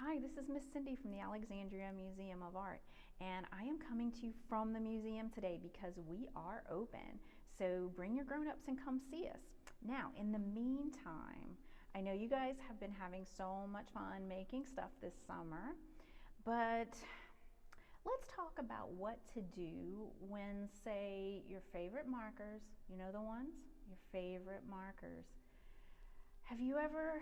Hi, this is Miss Cindy from the Alexandria Museum of Art, and I am coming to you from the museum today because we are open. So bring your grown-ups and come see us. Now, in the meantime, I know you guys have been having so much fun making stuff this summer, but let's talk about what to do when, say, your favorite markers, you know the ones? Your favorite markers. Have you ever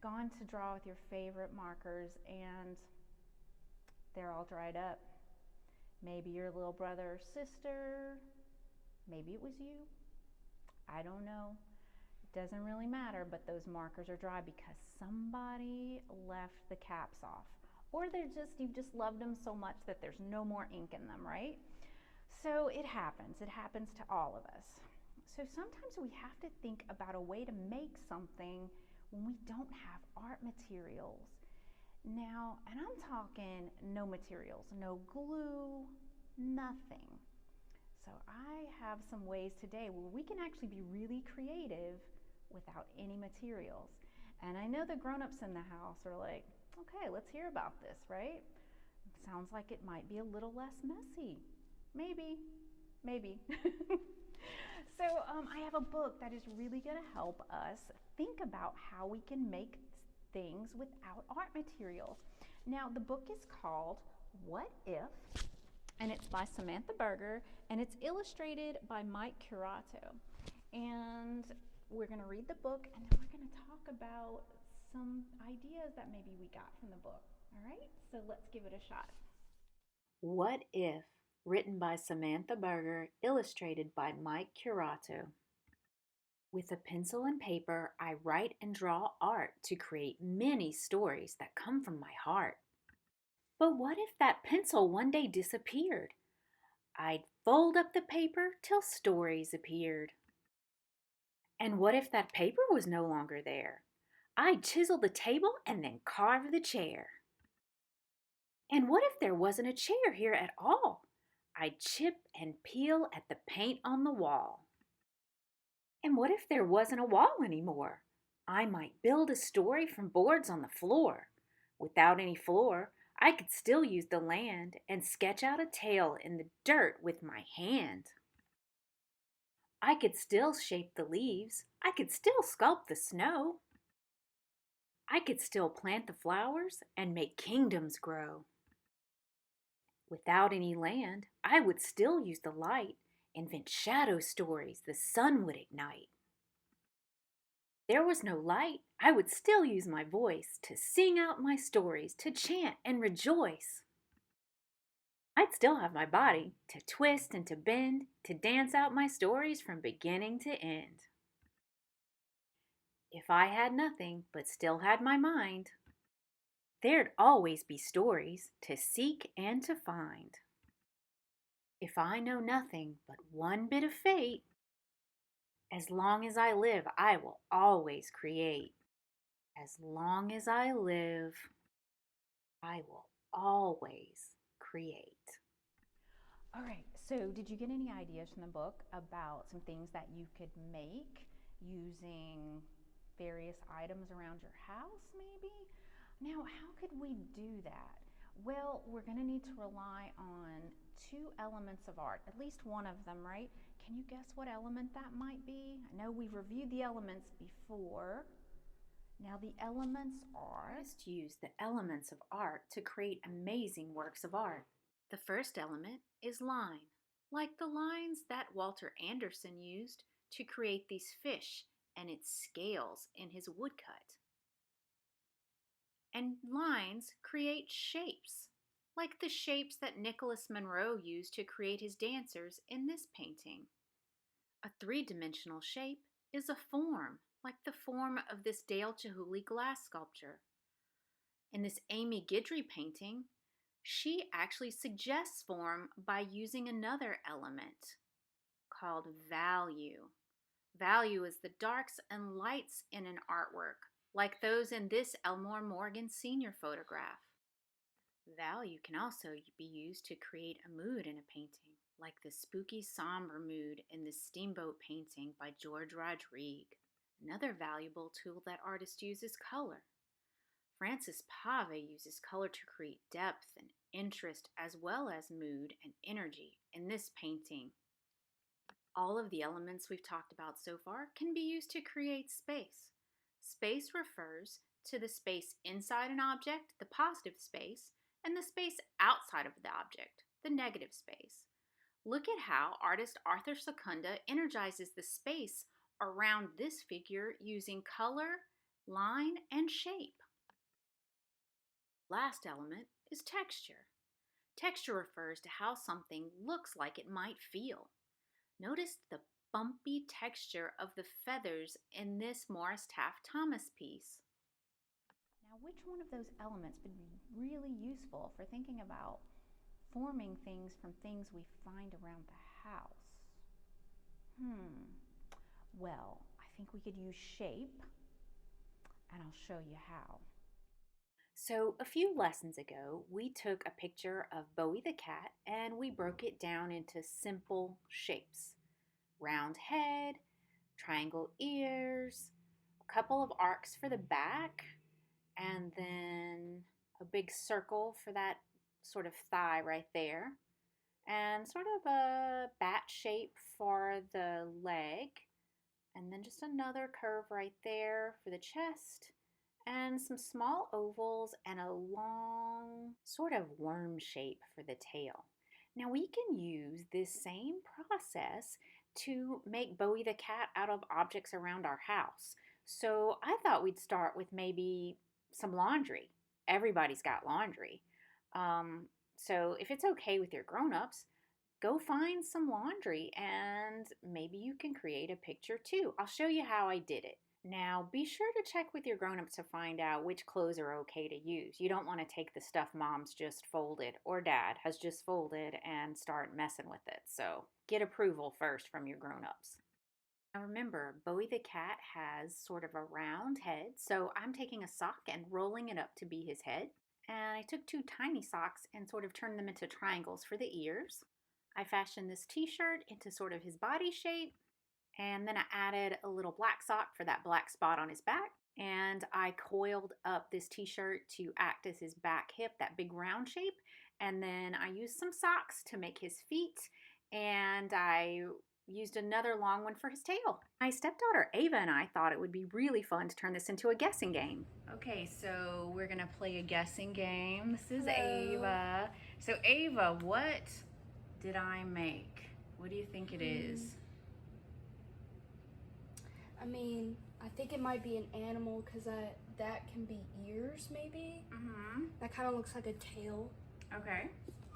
gone to draw with your favorite markers and they're all dried up? Maybe your little brother or sister, maybe it was you. I don't know. It doesn't really matter, but those markers are dry because somebody left the caps off. Or you've just loved them so much that there's no more ink in them, right? So it happens to all of us. So sometimes we have to think about a way to make something when we don't have art materials. Now, and I'm talking no materials, no glue, nothing. So I have some ways today where we can actually be really creative without any materials. And I know the grown-ups in the house are like, okay, let's hear about this, right? Sounds like it might be a little less messy. Maybe. So I have a book that is really going to help us think about how we can make things without art materials. Now, the book is called What If? And it's by Samantha Berger, and it's illustrated by Mike Curato. And we're going to read the book, and then we're going to talk about some ideas that maybe we got from the book. All right, so let's give it a shot. What If? Written by Samantha Berger, illustrated by Mike Curato. With a pencil and paper, I write and draw art to create many stories that come from my heart. But what if that pencil one day disappeared? I'd fold up the paper till stories appeared. And what if that paper was no longer there? I'd chisel the table and then carve the chair. And what if there wasn't a chair here at all? I'd chip and peel at the paint on the wall. And what if there wasn't a wall anymore? I might build a story from boards on the floor. Without any floor, I could still use the land and sketch out a tale in the dirt with my hand. I could still shape the leaves. I could still sculpt the snow. I could still plant the flowers and make kingdoms grow. Without any land, I would still use the light, invent shadow stories the sun would ignite. There was no light, I would still use my voice to sing out my stories, to chant and rejoice. I'd still have my body to twist and to bend, to dance out my stories from beginning to end. If I had nothing but still had my mind, there'd always be stories to seek and to find. If I know nothing but one bit of fate, as long as I live, I will always create. As long as I live, I will always create. All right, so did you get any ideas from the book about some things that you could make using various items around your house, maybe? Now, how could we do that? Well, we're going to need to rely on two elements of art, at least one of them, right? Can you guess what element that might be? I know we've reviewed the elements before. Now, the elements are... Artists use the elements of art to create amazing works of art. The first element is line, like the lines that Walter Anderson used to create these fish and its scales in his woodcut. And lines create shapes, like the shapes that Nicholas Monroe used to create his dancers in this painting. A three-dimensional shape is a form, like the form of this Dale Chihuly glass sculpture. In this Amy Guidry painting, she actually suggests form by using another element called value. Value is the darks and lights in an artwork, like those in this Elmore Morgan Sr. photograph. Value can also be used to create a mood in a painting, like the spooky somber mood in the Steamboat painting by George Rodrigue. Another valuable tool that artists use is color. Francis Pave uses color to create depth and interest as well as mood and energy in this painting. All of the elements we've talked about so far can be used to create space. Space refers to the space inside an object, the positive space, and the space outside of the object, the negative space. Look at how artist Arthur Secunda energizes the space around this figure using color, line, and shape. Last element is texture. Texture refers to how something looks like it might feel. Notice the bumpy texture of the feathers in this Morris Taft Thomas piece. Now, which one of those elements would be really useful for thinking about forming things from things we find around the house? Well, I think we could use shape, and I'll show you how. So a few lessons ago, we took a picture of Bowie the cat and we broke it down into simple shapes. Round head, triangle ears, a couple of arcs for the back, and then a big circle for that sort of thigh right there, and sort of a bat shape for the leg, and then just another curve right there for the chest, and some small ovals and a long sort of worm shape for the tail. Now we can use this same process to make Bowie the cat out of objects around our house. So I thought we'd start with maybe some laundry. Everybody's got laundry. So if it's okay with your grown-ups, go find some laundry and maybe you can create a picture too. I'll show you how I did it. Now, be sure to check with your grown-ups to find out which clothes are okay to use. You don't want to take the stuff mom's just folded or dad has just folded and start messing with it. So get approval first from your grown-ups. Now remember, Bowie the cat has sort of a round head, so I'm taking a sock and rolling it up to be his head. And I took two tiny socks and sort of turned them into triangles for the ears. I fashioned this t-shirt into sort of his body shape. And then I added a little black sock for that black spot on his back. And I coiled up this t-shirt to act as his back hip, that big round shape. And then I used some socks to make his feet. And I used another long one for his tail. My stepdaughter Ava and I thought it would be really fun to turn this into a guessing game. Okay, so we're gonna play a guessing game. This is Ava. So Ava, what did I make? What do you think it is? I mean, I think it might be an animal because that can be ears, maybe. That kind of looks like a tail. Okay.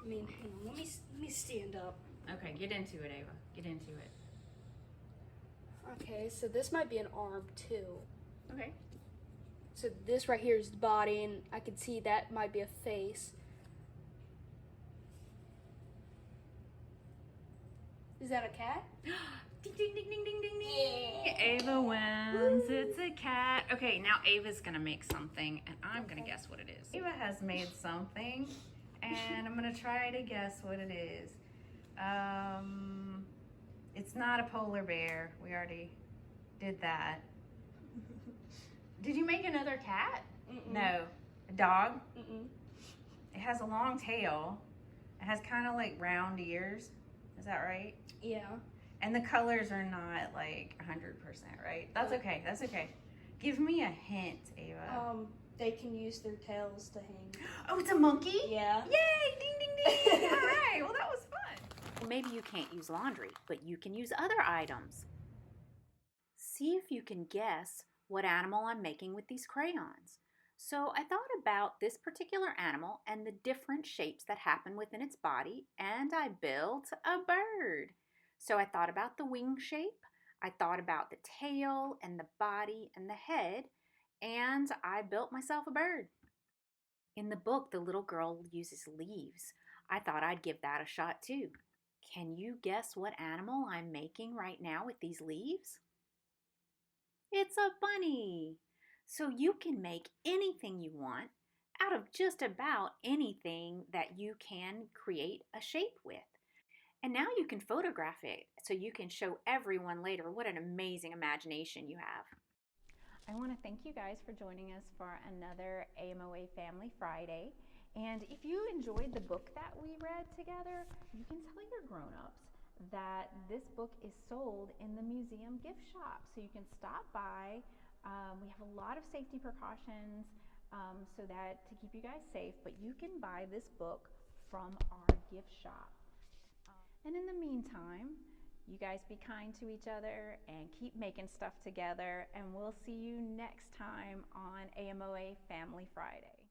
I mean, hang on, let me stand up. Okay, get into it, Ava. Get into it. Okay, so this might be an arm too. Okay. So this right here is the body, and I can see that might be a face. Is that a cat? Ding, ding, ding, ding, ding, ding, ding. Yeah. Ava wins. Woo. It's a cat. Okay, now Ava's gonna make something, and I'm gonna guess what it is. Ava has made something, and I'm gonna try to guess what it is. It's not a polar bear. We already did that. Did you make another cat? No. A dog? It has a long tail. It has kind of like round ears. Is that right? Yeah. And the colors are not like 100%, right? That's okay. That's okay. Give me a hint, Ava. They can use their tails to hang. Oh, it's a monkey? Yeah. Yay! Ding, ding, ding! All right. Well, that was fun. Maybe you can't use laundry, but you can use other items. See if you can guess what animal I'm making with these crayons. So I thought about this particular animal and the different shapes that happen within its body, and I built a bird. So I thought about the wing shape, I thought about the tail and the body and the head, and I built myself a bird. In the book, the little girl uses leaves. I thought I'd give that a shot too. Can you guess what animal I'm making right now with these leaves? It's a bunny. So you can make anything you want out of just about anything that you can create a shape with. And now you can photograph it so you can show everyone later what an amazing imagination you have. I want to thank you guys for joining us for another AMoA Family Friday. And if you enjoyed the book that we read together, you can tell your grown-ups that this book is sold in the museum gift shop. So you can stop by. We have a lot of safety precautions so that to keep you guys safe, but you can buy this book from our gift shop. And in the meantime, you guys be kind to each other and keep making stuff together, and we'll see you next time on AMoA Family Friday.